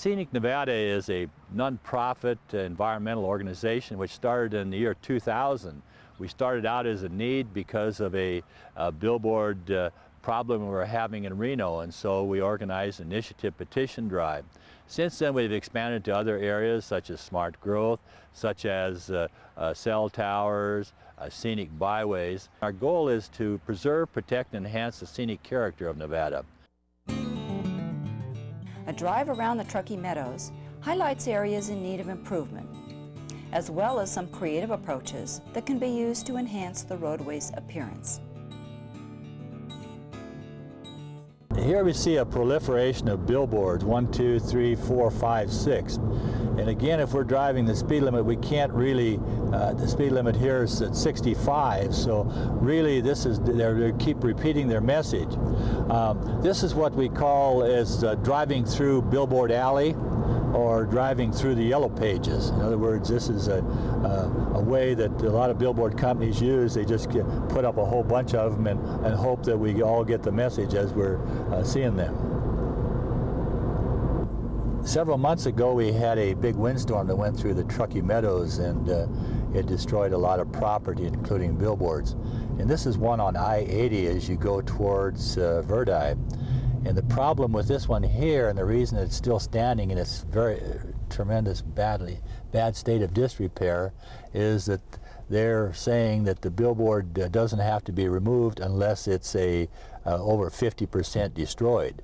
Scenic Nevada is a nonprofit environmental organization which started in the year 2000. We started out as a need because of a billboard problem we were having in Reno, and so we organized an initiative petition drive. Since then we've expanded to other areas such as smart growth, such as cell towers, scenic byways. Our goal is to preserve, protect, and enhance the scenic character of Nevada. A drive around the Truckee Meadows highlights areas in need of improvement, as well as some creative approaches that can be used to enhance the roadway's appearance. Here we see a proliferation of billboards, 1, 2, 3, 4, 5, 6. And again, if we're driving the speed limit, we can't really, the speed limit here is at 65, so really this is, they keep repeating their message. This is what we call as driving through Billboard Alley or driving through the yellow pages. In other words, this is a way that a lot of billboard companies use. They just put up a whole bunch of them and hope that we all get the message as we're seeing them. Several months ago we had a big windstorm that went through the Truckee Meadows, and it destroyed a lot of property, including billboards. And this is one on I-80 as you go towards Verdi. And the problem with this one here, and the reason it's still standing in its very tremendous bad state of disrepair, is that they're saying that the billboard doesn't have to be removed unless it's over 50% destroyed.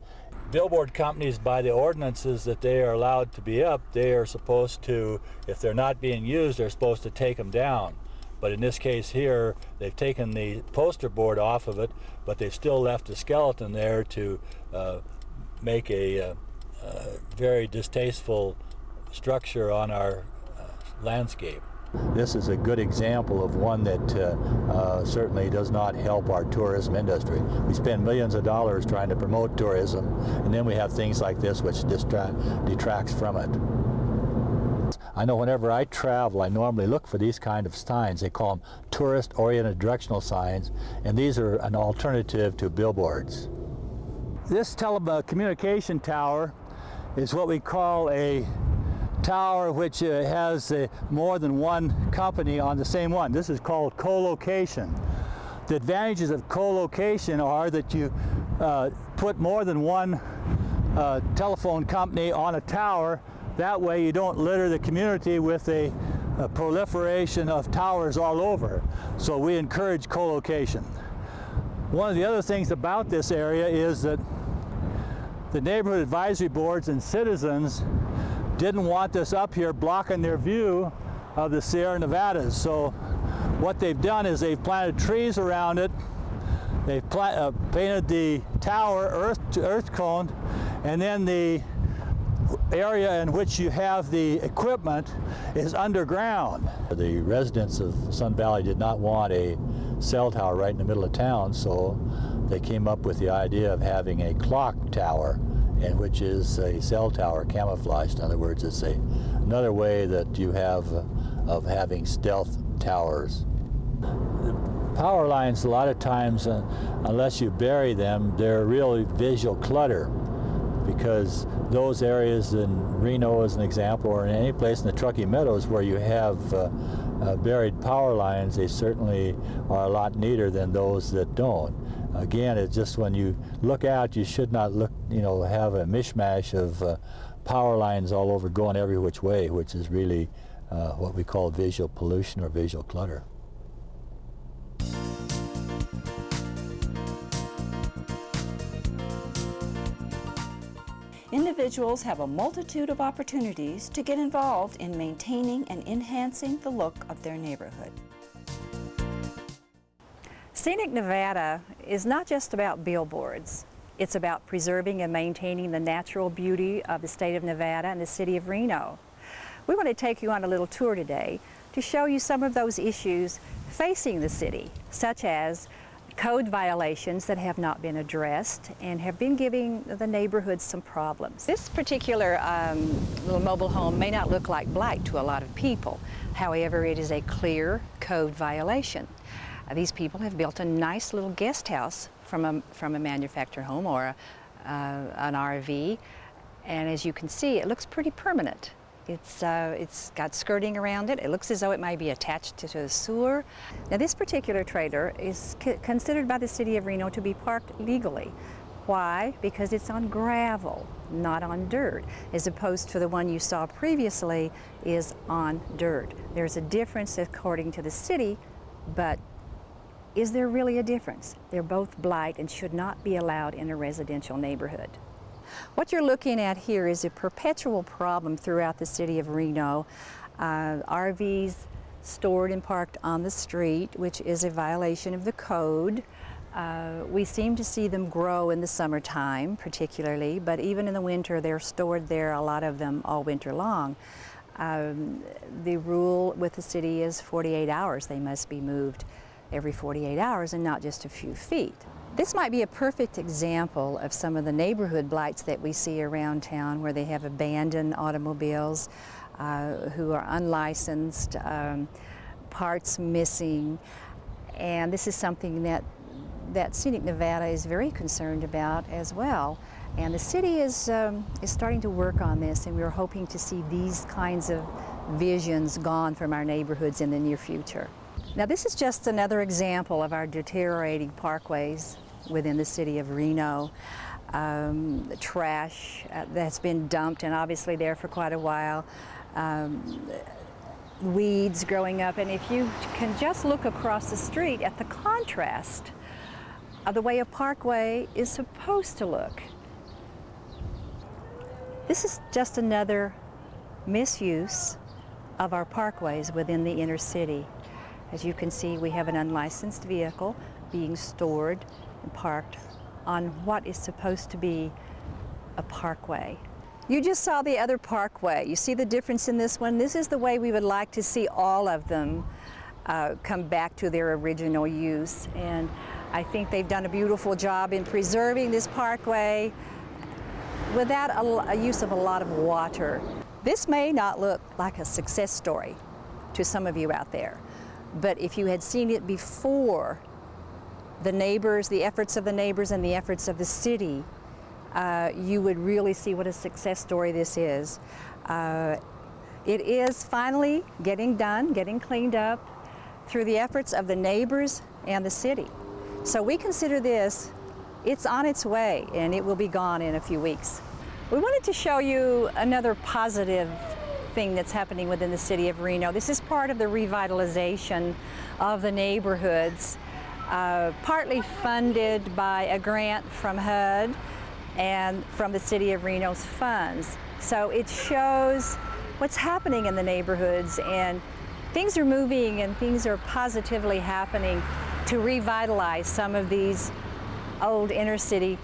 Billboard companies, by the ordinances that they are allowed to be up, they are supposed to, if they're not being used, they're supposed to take them down. But in this case here, they've taken the poster board off of it, but they've still left a skeleton there to make a very distasteful structure on our landscape. This is a good example of one that certainly does not help our tourism industry. We spend millions of dollars trying to promote tourism, and then we have things like this which detracts from it. I know whenever I travel, I normally look for these kind of signs. They call them tourist-oriented directional signs, and these are an alternative to billboards. This telecommunication tower is what we call a tower which has more than one company on the same one. This is called co-location. The advantages of co-location are that you put more than one telephone company on a tower. That way you don't litter the community with a proliferation of towers all over. So we encourage co-location. One of the other things about this area is that the neighborhood advisory boards and citizens didn't want this up here blocking their view of the Sierra Nevadas. So what they've done is they've planted trees around it. They've painted the tower earth cone, and then the area in which you have the equipment is underground. The residents of Sun Valley did not want a cell tower right in the middle of town, so they came up with the idea of having a clock tower, and which is a cell tower camouflaged. In other words, it's another way that you have of having stealth towers. The power lines, a lot of times, unless you bury them, they're really visual clutter, because those areas in Reno, as an example, or in any place in the Truckee Meadows where you have buried power lines, they certainly are a lot neater than those that don't. Again, it's just when you look out, you should not look, have a mishmash of power lines all over going every which way, which is really what we call visual pollution or visual clutter. Individuals have a multitude of opportunities to get involved in maintaining and enhancing the look of their neighborhood. Scenic Nevada is not just about billboards. It's about preserving and maintaining the natural beauty of the state of Nevada and the city of Reno. We want to take you on a little tour today to show you some of those issues facing the city, such as code violations that have not been addressed and have been giving the neighborhood some problems. This particular little mobile home may not look like blight to a lot of people. However, it is a clear code violation. These people have built a nice little guest house from a manufactured home or an RV, And as you can see, it looks pretty permanent. It's got skirting around it. It looks as though it might be attached to the sewer. Now this particular trailer is considered by the City of Reno to be parked legally. Why? Because it's on gravel, not on dirt, as opposed to the one you saw previously is on dirt. There's a difference according to the city, but is there really a difference? They're both blight and should not be allowed in a residential neighborhood. What you're looking at here is a perpetual problem throughout the City of Reno. RVs stored and parked on the street, which is a violation of the code. We seem to see them grow in the summertime particularly, but even in the winter they're stored there, a lot of them all winter long. The rule with the city is 48 hours. They must be moved every 48 hours and not just a few feet. This might be a perfect example of some of the neighborhood blights that we see around town where they have abandoned automobiles who are unlicensed, parts missing, and this is something that Scenic Nevada is very concerned about as well. And the city is starting to work on this, and we're hoping to see these kinds of visions gone from our neighborhoods in the near future. Now this is just another example of our deteriorating parkways within the City of Reno. The trash that's been dumped and obviously there for quite a while. Weeds growing up, and if you can just look across the street at the contrast of the way a parkway is supposed to look. This is just another misuse of our parkways within the inner city. As you can see, we have an unlicensed vehicle being stored and parked on what is supposed to be a parkway. You just saw the other parkway. You see the difference in this one? This is the way we would like to see all of them come back to their original use. And I think they've done a beautiful job in preserving this parkway without a use of a lot of water. This may not look like a success story to some of you out there, but if you had seen it before the neighbors, the efforts of the neighbors and the efforts of the city, you would really see what a success story this is. It is finally getting done, getting cleaned up through the efforts of the neighbors and the city. So we consider this, it's on its way and it will be gone in a few weeks. We wanted to show you another positive thing that's happening within the City of Reno. This is part of the revitalization of the neighborhoods, partly funded by a grant from HUD and from the City of Reno's funds. So it shows what's happening in the neighborhoods, and things are moving and things are positively happening to revitalize some of these old inner city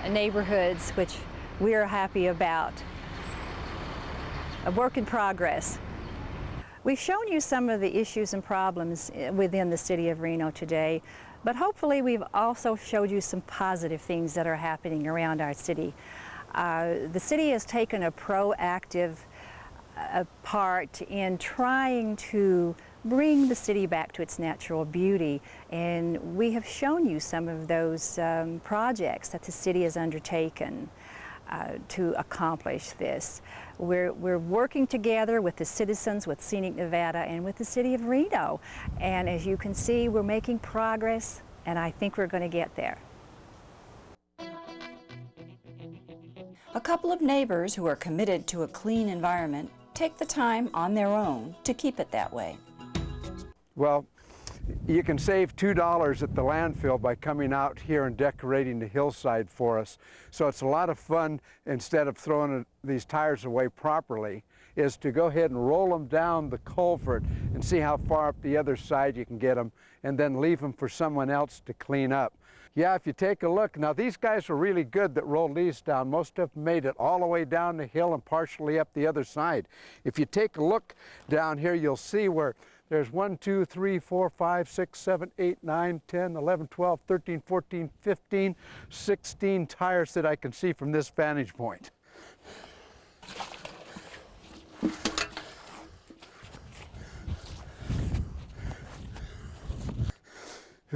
neighborhoods, which we're happy about. A work in progress. We've shown you some of the issues and problems within the City of Reno today, but hopefully we've also showed you some positive things that are happening around our city. The city has taken a proactive part in trying to bring the city back to its natural beauty, and we have shown you some of those projects that the city has undertaken to accomplish this. We're working together with the citizens, with Scenic Nevada, and with the City of Reno. And as you can see, we're making progress, and I think we're going to get there. A couple of neighbors who are committed to a clean environment take the time on their own to keep it that way. Well, you can save $2 at the landfill by coming out here and decorating the hillside for us. So it's a lot of fun, instead of throwing these tires away properly, is to go ahead and roll them down the culvert and see how far up the other side you can get them, and then leave them for someone else to clean up. Yeah, if you take a look, now these guys were really good that rolled these down. Most of them made it all the way down the hill and partially up the other side. If you take a look down here, you'll see where there's 1, 2, 3, 4, 5, 6, 7, 8, 9, 10, 11, 12, 13, 14, 15, 16 tires that I can see from this vantage point.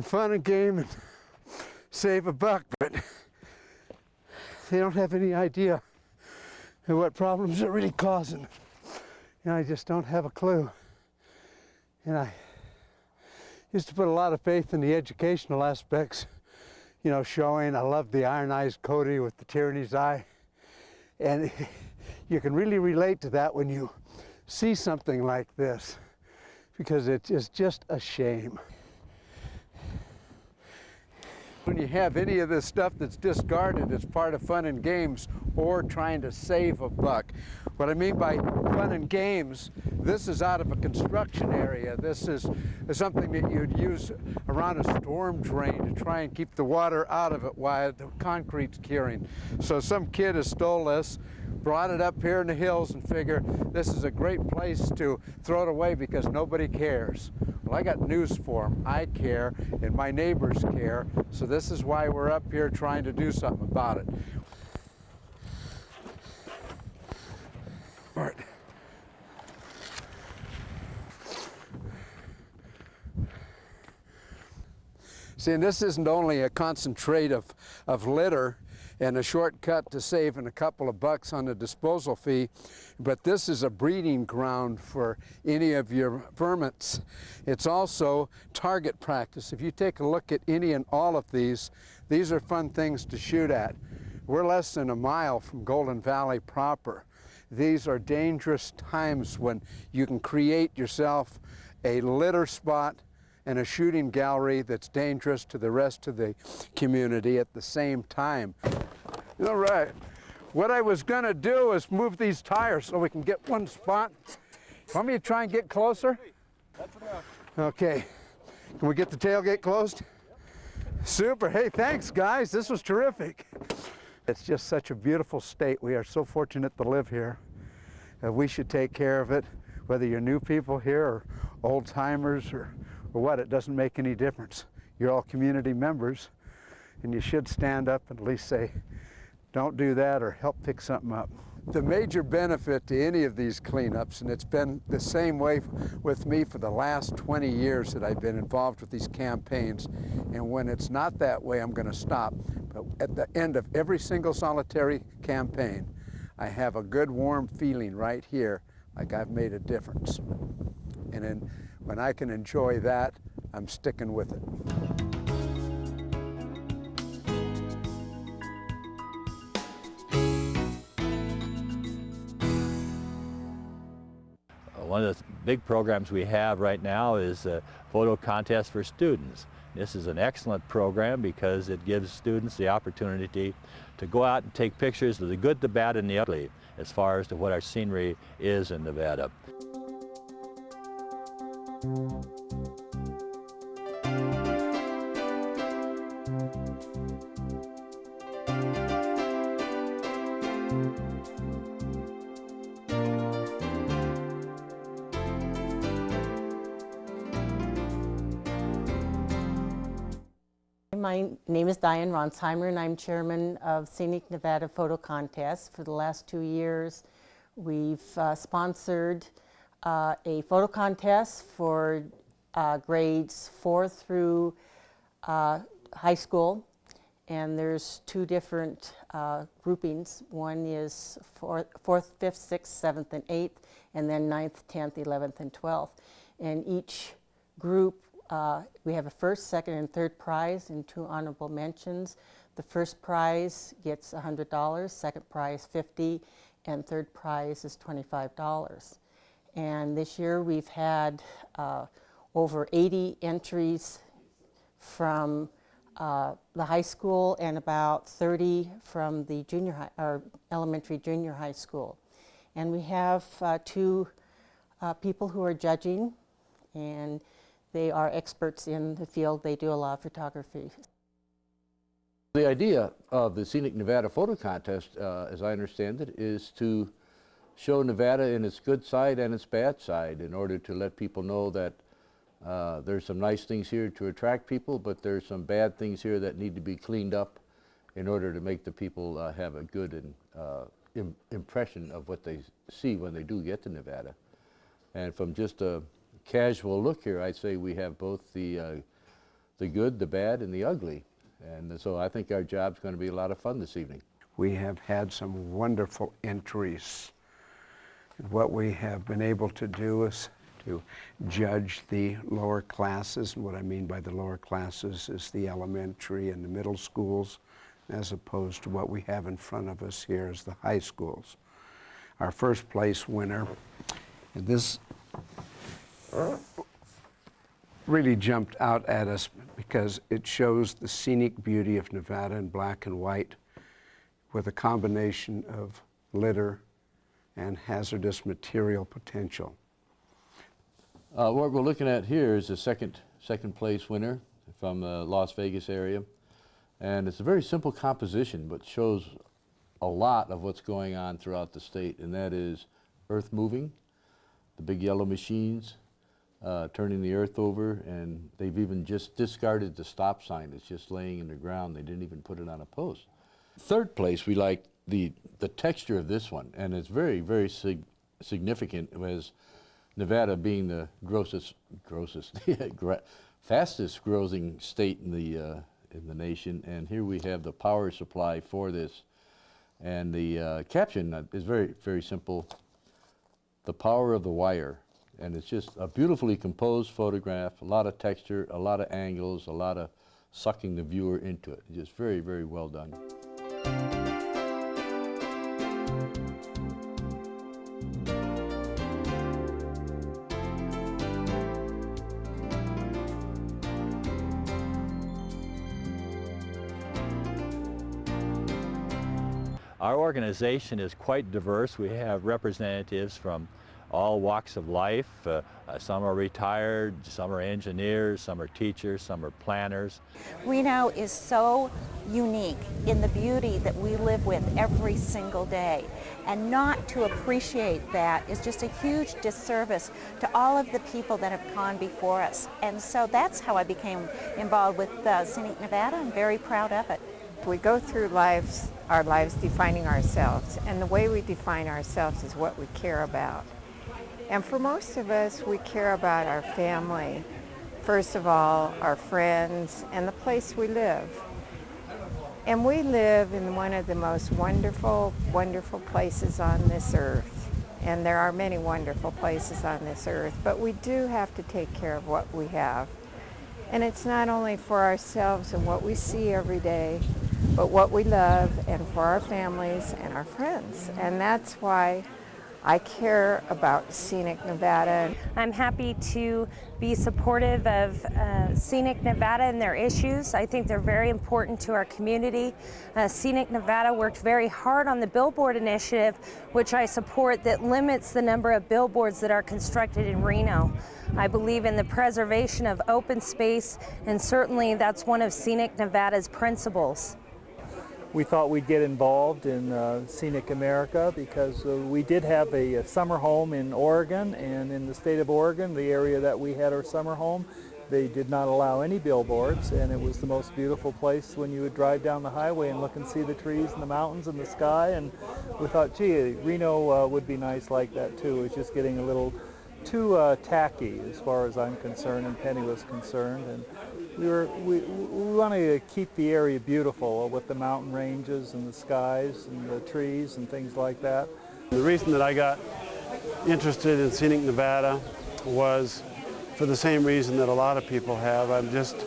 Fun and game and save a buck, but they don't have any idea and what problems they're really causing. And I just don't have a clue. And I used to put a lot of faith in the educational aspects, you know, showing. I love the ironized Cody with the tyranny's eye. And you can really relate to that when you see something like this, because it is just a shame. When you have any of this stuff that's discarded as part of fun and games or trying to save a buck. What I mean by fun and games, this is out of a construction area. This is something that you'd use around a storm drain to try and keep the water out of it while the concrete's curing. So some kid has stole this, brought it up here in the hills and figure this is a great place to throw it away because nobody cares. Well, I got news for them. I care and my neighbors care, so this is why we're up here trying to do something about it. All right. See, and this isn't only a concentrate of litter and a shortcut to saving a couple of bucks on the disposal fee, but this is a breeding ground for any of your vermins. It's also target practice. If you take a look at any and all of these are fun things to shoot at. We're less than a mile from Golden Valley proper. These are dangerous times when you can create yourself a litter spot and a shooting gallery that's dangerous to the rest of the community at the same time. All right, what I was gonna do is move these tires so we can get one spot. Want me to try and get closer? That's enough. Okay, can we get the tailgate closed? Super, hey, thanks guys, this was terrific. It's just such a beautiful state. We are so fortunate to live here. We should take care of it, whether you're new people here or old timers or what, it doesn't make any difference. You're all community members and you should stand up and at least say, don't do that or help pick something up. The major benefit to any of these cleanups, and it's been the same way with me for the last 20 years that I've been involved with these campaigns, and when it's not that way, I'm going to stop. But at the end of every single solitary campaign, I have a good warm feeling right here, like I've made a difference. And then when I can enjoy that, I'm sticking with it. One of the big programs we have right now is a photo contest for students. This is an excellent program because it gives students the opportunity to go out and take pictures of the good, the bad, and the ugly as far as to what our scenery is in Nevada. My name is DIANE RONSHEIMER and I'm chairman of Scenic Nevada Photo Contest. For the last 2 years, we've sponsored a photo contest for grades 4 through high school. And there's 2 different groupings. One is 4th, 5th, 6th, 7th, and 8th, and then 9th, 10th, 11th, and 12th. And each group, we have a first, second, and third prize and 2 honorable mentions. The first prize gets $100, second prize $50, and third prize is $25. And this year we've had over 80 entries from the high school and about 30 from the junior high, or elementary junior high school. And we have 2 people who are judging, and they are experts in the field. They do a lot of photography. The idea of the Scenic Nevada Photo Contest, as I understand it, is to show Nevada in its good side and its bad side in order to let people know that there's some nice things here to attract people, but there's some bad things here that need to be cleaned up in order to make the people have a good impression of what they see when they do get to Nevada. And from just a casual look here, I'd say we have both the good, the bad, and the ugly. And so I think our job's going to be a lot of fun this evening. We have had some wonderful entries. What we have been able to do is to judge the lower classes. And what I mean by the lower classes is the elementary and the middle schools, as opposed to what we have in front of us here as the high schools. Our first place winner, and this really jumped out at us because it shows the scenic beauty of Nevada in black and white with a combination of litter and hazardous material potential. What we're looking at here is the second place winner from the Las Vegas area. And it's a very simple composition, but shows a lot of what's going on throughout the state, and that is earth moving, the big yellow machines turning the earth over, and they've even just discarded the stop sign. It's just laying in the ground. They didn't even put it on a post. Third place, we like the texture of this one, and it's very, very significant as Nevada being the fastest growing state in the nation, and here we have the power supply for this. And the caption is very, very simple, the power of the wire. And it's just a beautifully composed photograph, a lot of texture, a lot of angles, a lot of sucking the viewer into it. Just very, very well done. Our organization is quite diverse. We have representatives from all walks of life. Some are retired, some are engineers, some are teachers, some are planners. Reno is so unique in the beauty that we live with every single day, and not to appreciate that is just a huge disservice to all of the people that have gone before us. And so that's how I became involved with Scenic Nevada. I'm very proud of it. We go through our lives defining ourselves, and the way we define ourselves is what we care about. And for most of us, we care about our family, first of all, our friends, and the place we live. And we live in one of the most wonderful, wonderful places on this earth. And there are many wonderful places on this earth, but we do have to take care of what we have. And it's not only for ourselves and what we see every day, but what we love, and for our families and our friends. And that's why I care about Scenic Nevada. I'm happy to be supportive of Scenic Nevada and their issues. I think they're very important to our community. Scenic Nevada worked very hard on the billboard initiative, which I support, that limits the number of billboards that are constructed in Reno. I believe in the preservation of open space, and certainly that's one of Scenic Nevada's principles. We thought we'd get involved in Scenic America because we did have a summer home in Oregon, and in the state of Oregon, the area that we had our summer home, they did not allow any billboards, and it was the most beautiful place when you would drive down the highway and look and see the trees and the mountains and the sky. And we thought, gee, Reno would be nice like that too. It's just getting a little too tacky as far as I'm concerned and Penny was concerned. And we want to keep the area beautiful with the mountain ranges and the skies and the trees and things like that. The reason that I got interested in Scenic Nevada was for the same reason that a lot of people have. I'm just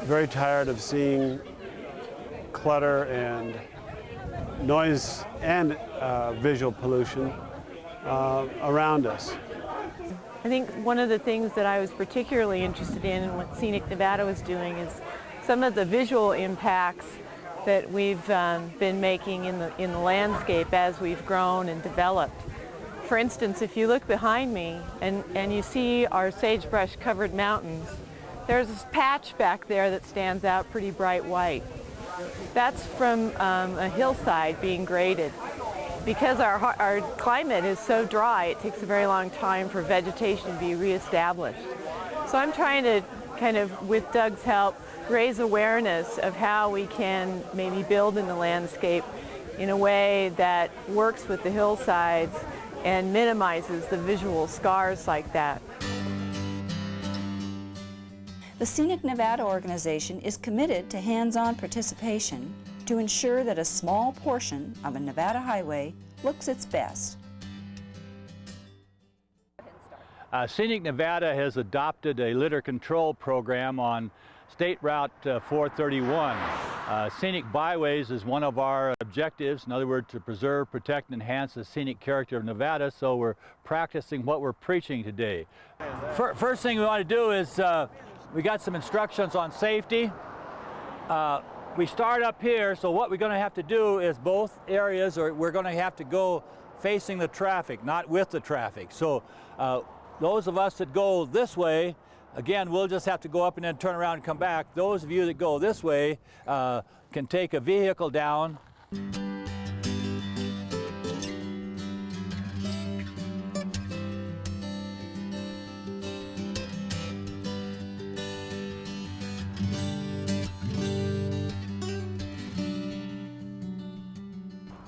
very tired of seeing clutter and noise and visual pollution around us. I think one of the things that I was particularly interested in and what Scenic Nevada was doing is some of the visual impacts that we've been making in the landscape as we've grown and developed. For instance, if you look behind me and you see our sagebrush covered mountains, there's this patch back there that stands out pretty bright white. That's from a hillside being graded. Because our climate is so dry, it takes a very long time for vegetation to be reestablished. So I'm trying to kind of, with Doug's help, raise awareness of how we can maybe build in the landscape in a way that works with the hillsides and minimizes the visual scars like that. The Scenic Nevada organization is committed to hands-on participation to ensure that a small portion of a Nevada highway looks its best. Scenic Nevada has adopted a litter control program on State Route 431. Scenic byways is one of our objectives, in other words, to preserve, protect, and enhance the scenic character of Nevada, so we're practicing what we're preaching today. First thing we want to do is, we got some instructions on safety. We start up here, so what we're going to have to do is both areas, or we're going to have to go facing the traffic, not with the traffic. So those of us that go this way, again, we'll just have to go up and then turn around and come back. Those of you that go this way can take a vehicle down.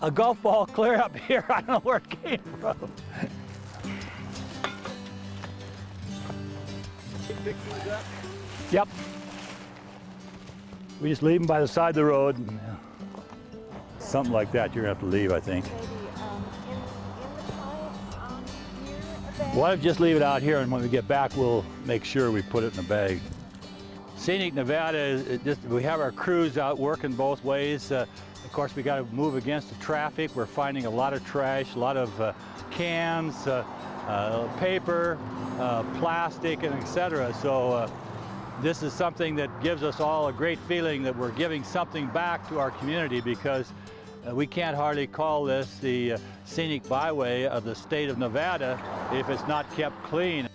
A golf ball clear up here. I don't know where it came from. Pick these up? Yep. We just leave them by the side of the road. Something like that you're going to have to leave, I think. Why don't we just leave it out here, and when we get back, we'll make sure we put it in a bag. Scenic Nevada, we have our crews out working both ways. Of course, we got to move against the traffic. We're finding a lot of trash, a lot of cans, paper, plastic, and etc. So this is something that gives us all a great feeling that we're giving something back to our community, because we can't hardly call this the scenic byway of the state of Nevada if it's not kept clean.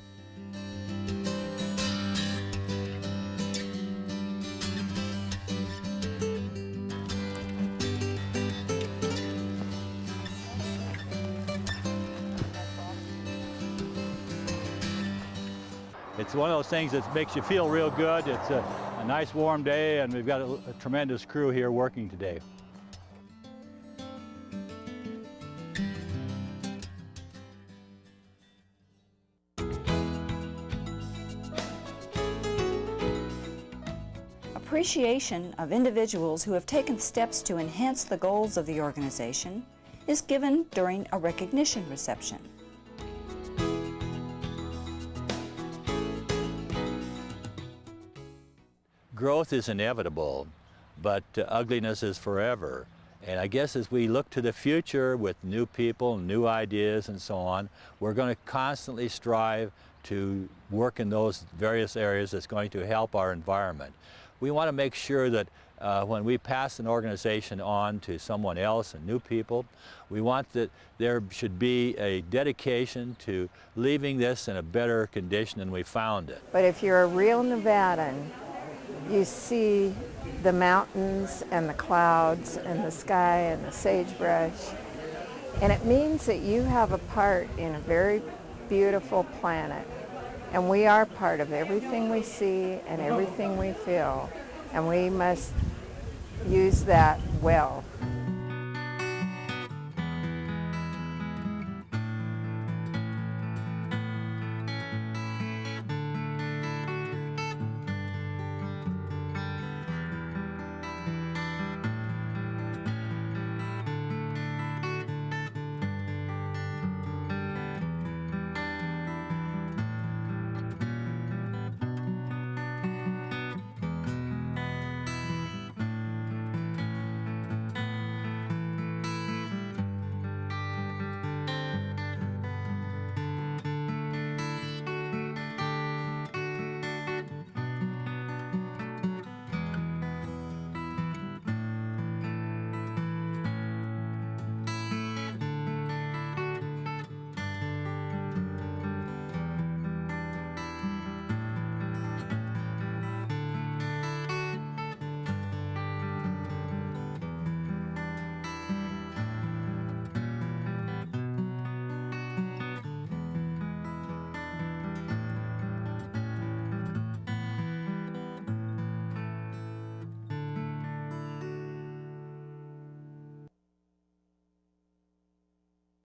It's one of those things that makes you feel real good. It's a nice warm day, and we've got a tremendous crew here working today. Appreciation of individuals who have taken steps to enhance the goals of the organization is given during a recognition reception. Growth is inevitable, but ugliness is forever. And I guess as we look to the future with new people, new ideas, and so on, we're going to constantly strive to work in those various areas that's going to help our environment. We want to make sure that when we pass an organization on to someone else and new people, we want that there should be a dedication to leaving this in a better condition than we found it. But if you're a real Nevadan, you see the mountains and the clouds and the sky and the sagebrush, and it means that you have a part in a very beautiful planet, and we are part of everything we see and everything we feel, and we must use that well.